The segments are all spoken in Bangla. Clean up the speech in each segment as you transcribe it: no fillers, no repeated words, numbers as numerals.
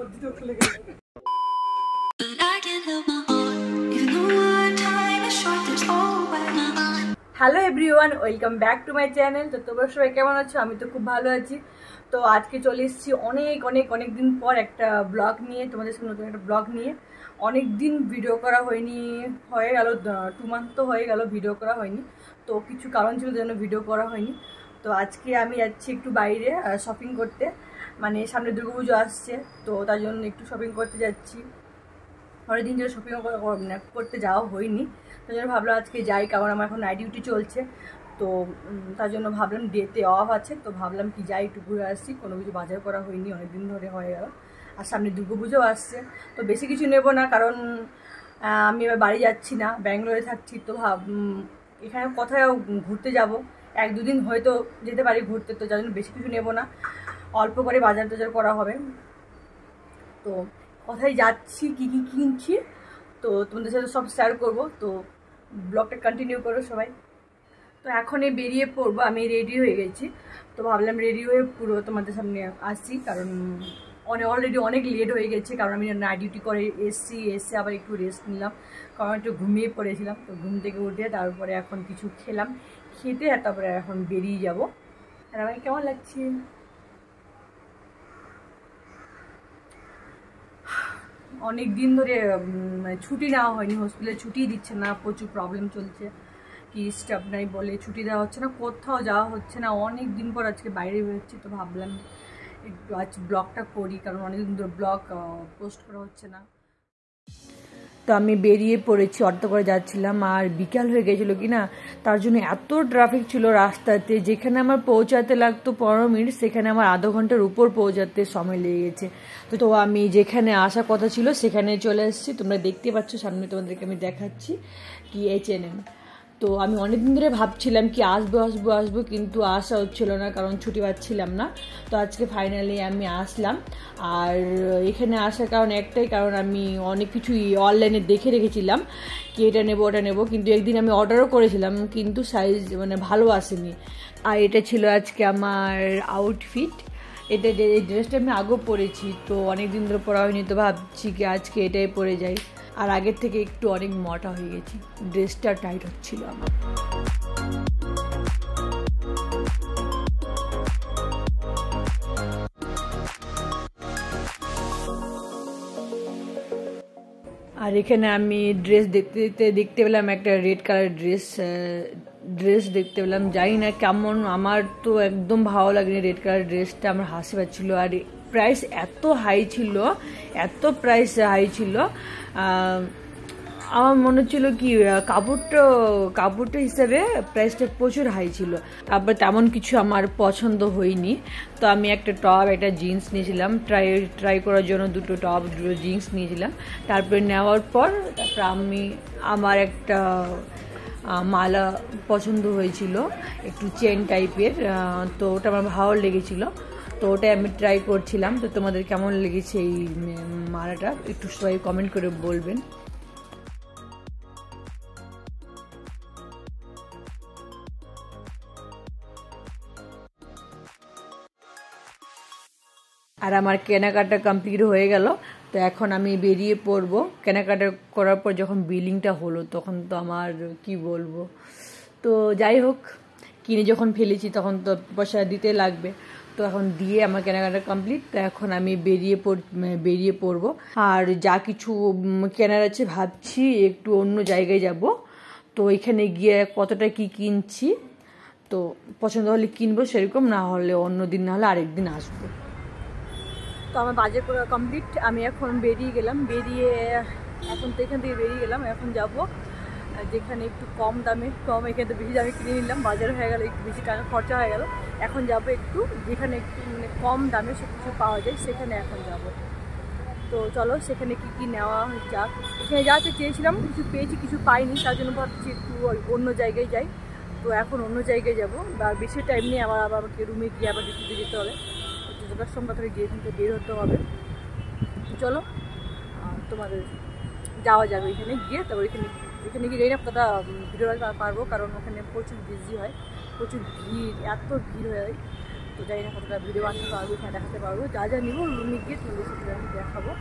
Hello everyone, welcome back to my channel. তো তোমরা সবাই কেমন আছো? আমি তো খুব ভালো আছি। তো আজকে চলে এসেছি অনেক দিন পর একটা ব্লগ নিয়ে, তোমাদের সাথে নতুন একটা ব্লগ নিয়ে। অনেক দিন ভিডিও করা হয়নি, হয়ে গেল 2 মান্থ তো হয়ে গেল ভিডিও করা হয়নি। তো কিছু কারণ ছিল যেন ভিডিও করা হয়নি। তো আজকে আমি যাচ্ছি একটু বাইরে শপিং করতে, মানে সামনে দুর্গাপুজো আসছে, তো তার জন্য একটু শপিং করতে যাচ্ছি। অনেকদিন ধরে শপিং করতে যাওয়া হয়নি, তার জন্য ভাবলাম আজকে যাই, কারণ আমার এখন নাইট ডিউটি চলছে। তো তার জন্য ভাবলাম ডেতে অফ আছে, তো ভাবলাম কি যাই একটু ঘুরে আসি। কোনো কিছু বাজার করা হয়নি, অনেকদিন ধরে হয়ে গেল। আর সামনে দুর্গাপুজো আসছে, তো বেশি কিছু নেব না, কারণ আমি এবার বাড়ি যাচ্ছি না, ব্যাঙ্গালোরে থাকছি। তো এখানে কোথায় ঘুরতে যাব, 1-2 দিন হয়তো যেতে পারি ঘুরতে, তো যার জন্য বেশি কিছু নেব না, অল্প করে বাজার টাজার করা হবে। তো কোথায় যাচ্ছি, কী কী কিনছি, তো তোমাদের সাথে সব শেয়ার করবো। তো ব্লগটা কন্টিনিউ করো সবাই। তো এখনই বেরিয়ে পড়বো, আমি রেডি হয়ে গেছি। তো ভাবলাম রেডি হয়ে পুরো তোমাদের সামনে আসছি, কারণ অলরেডি অনেক লেট হয়ে গেছে, কারণ আমি নাইট ডিউটি করে এসে আবার একটু রেস্ট নিলাম, কারণ একটু ঘুমিয়ে পড়েছিলাম। তো ঘুম থেকে উঠে তারপরে এখন কিছু খেলাম, খেতে আর তারপরে এখন বেরিয়ে যাব। আর আমাকে কেমন লাগছে? অনেক দিন ধরে ছুটি নেওয়া হয়নি, হসপিটালে ছুটি দিচ্ছে না, প্রচুর প্রবলেম চলছে, কি স্টাফ নাই বলে ছুটি দেওয়া হচ্ছে না, কোথাও যাওয়া হচ্ছে না। অনেক দিন পর আজকে বাইরে বেরোচ্ছি, তো ভাবলাম একটু আজ ব্লগটা করি, কারণ অনেকদিন ধরে ব্লগ পোস্ট করা হচ্ছে না। তো আমি বেরিয়ে পড়েছি, অটো করে যাচ্ছিলাম, আর বিকাল হয়ে গেছিলো কি না, তার জন্য এত ট্রাফিক ছিল রাস্তাতে। যেখানে আমার পৌঁছাতে লাগতো 15 মিনিট, সেখানে আমার আধা ঘন্টার উপর পৌঁছাতে সময় লেগে গেছে। তো আমি যেখানে আসার কথা ছিল সেখানে চলে এসেছি। তোমরা দেখতে পাচ্ছ সামনে, তোমাদেরকে আমি দেখাচ্ছি কি H&M। তো আমি অনেকদিন ধরে ভাবছিলাম কি আসবো, কিন্তু আসা হচ্ছিল না, কারণ ছুটি পাচ্ছিলাম না। তো আজকে ফাইনালি আমি আসলাম। আর এখানে আসার কারণ একটাই, কারণ আমি অনেক কিছুই অনলাইনে দেখে রেখেছিলাম কি এটা নেবো ওটা নেবো, কিন্তু একদিন আমি অর্ডারও করেছিলাম, কিন্তু সাইজ মানে ভালো আসেনি। আর এটা ছিল আজকে আমার আউটফিট। এই ড্রেসটা আমি আগেও পরেছি, তো অনেক দিন ধরে পরা হয়নি, তো ভাবছি কি আজকে এটাই পরে যাই। আর আগের থেকে একটু অনেক মোটা হয়ে গেছি, ড্রেসটা টাইট হচ্ছিল আমার। আর এখানে আমি ড্রেস দেখতে পেলাম, একটা রেড কালার ড্রেস দেখতে পেলাম, জানি না কেমন, আমার তো একদম ভালো লাগেনি রেড কালার ড্রেসটা, আমার হাসি পাচ্ছিল। আর প্রাইস এত হাই ছিল, আমার মনে হচ্ছিল কি কাপড়টা হিসাবে প্রাইসটা প্রচুর হাই ছিল। তারপর তেমন কিছু আমার পছন্দ হয়নি, তো আমি একটা টপ একটা জিন্স নিয়েছিলাম, ট্রাই করার জন্য দুটো জিন্স নিয়েছিলাম। তারপরে নেওয়ার পর আমার একটা মালা পছন্দ হয়েছিল, একটু চেন টাইপের, তো ওটা আমার ভালো লেগেছিল, তো ওটাই আমি ট্রাই করছিলাম। তো তোমাদের কেমন লেগেছে এই মালাটা একটু সবাই কমেন্ট করে বলবেন। আর আমার কেনাকাটা কমপ্লিট হয়ে গেল, তো এখন আমি বেরিয়ে পড়বো। কেনাকাটা করার পর যখন বিলিংটা হলো, তখন তো আমার কি বলবো, তো যাই হোক, কিনে যখন ফেলেছি তখন তো পয়সা দিতে লাগবে, তো এখন দিয়ে আমার কেনাকাটা কমপ্লিট। তো এখন আমি বেরিয়ে পড়বো। আর যা কিছু কেনার আছে ভাবছি একটু অন্য জায়গায় যাব, তো এখানে গিয়ে কতটা কি কিনছি, তো পছন্দ হলে কিনবো সেরকম, না হলে অন্য দিন, না হলে আরেকদিন আসবো। তো আমার বাজার করা কমপ্লিট, আমি এখন বেরিয়ে গেলাম, এখন তো এখান থেকে বেরিয়ে গেলাম। এখন যাব যেখানে একটু কম এখানে তো বেশি দামে কিনে নিলাম, বাজার হয়ে গেল, একটু বেশি টাকা খরচা হয়ে গেল। এখন যাব একটু যেখানে একটু মানে কম দামে সব কিছু পাওয়া যায়, সেখানে এখন যাব। তো চলো সেখানে কি নেওয়া যাক। এখানে যাতে চেয়েছিলাম কিছু পেয়েছি, কিছু পাইনি, তার জন্য ভাবছি একটু অন্য জায়গায় যাই। তো এখন অন্য জায়গায় যাবো, বা বেশি টাইম নিয়ে আবার আমাকে রুমে গিয়ে আবার ডিউটিতে যেতে হবে, যতটার সময় ধরে গিয়ে কিন্তু বের হতে হবে। চলো তোমাদের যাওয়া যাবে এখানে গিয়ে, তারপর এখানে গিয়ে যাই না কতটা ভিডিও পারবো, কারণ ওখানে প্রচুর বিজি হয়, প্রচুর ভিড়, এত ভিড় হয়। তো যাই না কতটা ভিডিও বানাতে পারবো, এখানে দেখাতে পারবো। যা যা নিবো রুমে গিয়ে তোমাদের সাথে আমি দেখাবো,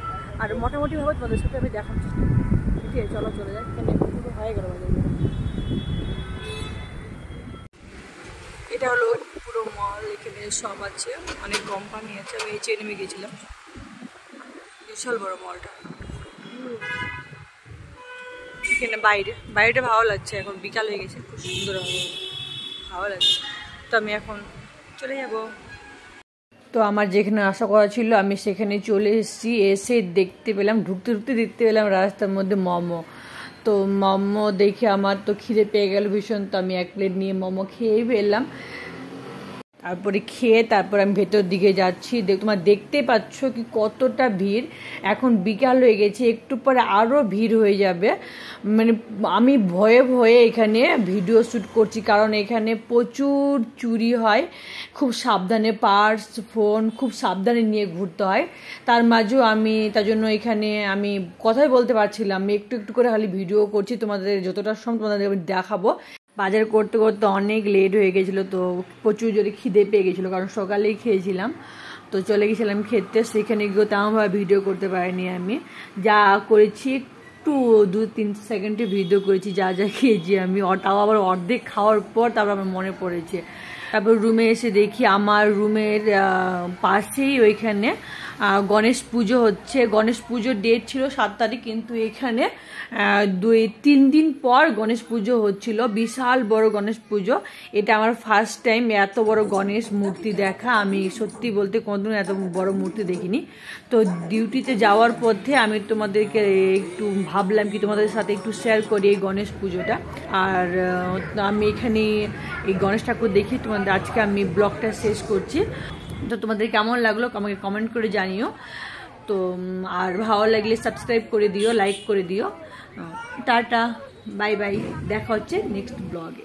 আর মোটামুটিভাবে তোমাদের সাথে আমি দেখানোর চেষ্টা করবো। ঠিক আছে, চলো চলে যাই। এখানে পুরো হয়ে গেল বাজার। এটা হলো পুরো মল, এখানে সব আছে, অনেক কোম্পানি আছে। আমি H&M গেছিলাম, বিশাল বড় মলটা। এখানে বাইরেটা ভালো লাগছে, এখন বিকাল হয়ে গেছে, খুব সুন্দর ভালো লাগছে। তো আমি এখন চলে যাব। তো আমার যেখানে আশা করা ছিল আমি সেখানে চলে এসেছি। এসে দেখতে পেলাম, ঢুকতে দেখতে পেলাম রাস্তার মধ্যে মোমো। তো মোমো দেখে আমার তো খিদে পেয়ে গেল ভীষণ। তো আমি 1 প্লেট নিয়ে মোমো খেয়েই ফেললাম। তারপরে তারপর আমি ভেতর দিকে যাচ্ছি। তোমরা দেখতে পাচ্ছ কি কতটা ভিড়। এখন বিকাল হয়ে গেছে, একটু পরে আরও ভিড় হয়ে যাবে। মানে আমি ভয়ে এখানে ভিডিও শ্যুট করছি, কারণ এখানে প্রচুর চুরি হয়। খুব সাবধানে পার্স ফোন খুব সাবধানে নিয়ে ঘুরতে হয়। তার মাঝেও তার জন্য এখানে আমি কথাই বলতে পারছিলাম। আমি একটু করে খালি ভিডিও করছি, তোমাদের যতটা সময় তোমাদের দেখাবো। বাজার করতে অনেক লেট হয়ে গেছিলো, তো প্রচুর জোরে খিদে পেয়ে গেছিলো, কারণ সকালেই খেয়েছিলাম। তো চলে গেছিলাম খেতে, সেখানে গিয়েও তেমনভাবে ভিডিও করতে পারিনি। আমি যা করেছি একটু 2-3 সেকেন্ডে ভিডিও করেছি, যা খেয়েছি আমি। তাও আবার অর্ধেক খাওয়ার পর তারপর আমার মনে পড়েছে। তারপর রুমে এসে দেখি আমার রুমের পাশেই ওইখানে গণেশ পুজো হচ্ছে। গণেশ পুজোর ডেট ছিল 7 তারিখ, কিন্তু এখানে 2-3 দিন পর গণেশ পুজো হচ্ছিল। বিশাল বড় গণেশ পুজো। এটা আমার ফার্স্ট টাইম এত বড় গণেশ মূর্তি দেখা। আমি সত্যি বলতে কোনোদিন এত বড় মূর্তি দেখিনি। তো ডিউটিতে যাওয়ার পথে আমি তোমাদেরকে একটু ভাবলাম কি তোমাদের সাথে একটু শেয়ার করি এই গণেশ পুজোটা। আর আমি এখানে এই গণেশ ঠাকুর দেখি তোমাদের আজকে আমি ব্লগটা শেষ করছি। তো তোমাদের কেমন লাগলো আমাকে কমেন্ট করে জানিও। তো আর ভালো লাগলে সাবস্ক্রাইব করে দিও, লাইক করে দিও। টাটা, বাই বাই, দেখা হচ্ছে নেক্সট ব্লগে।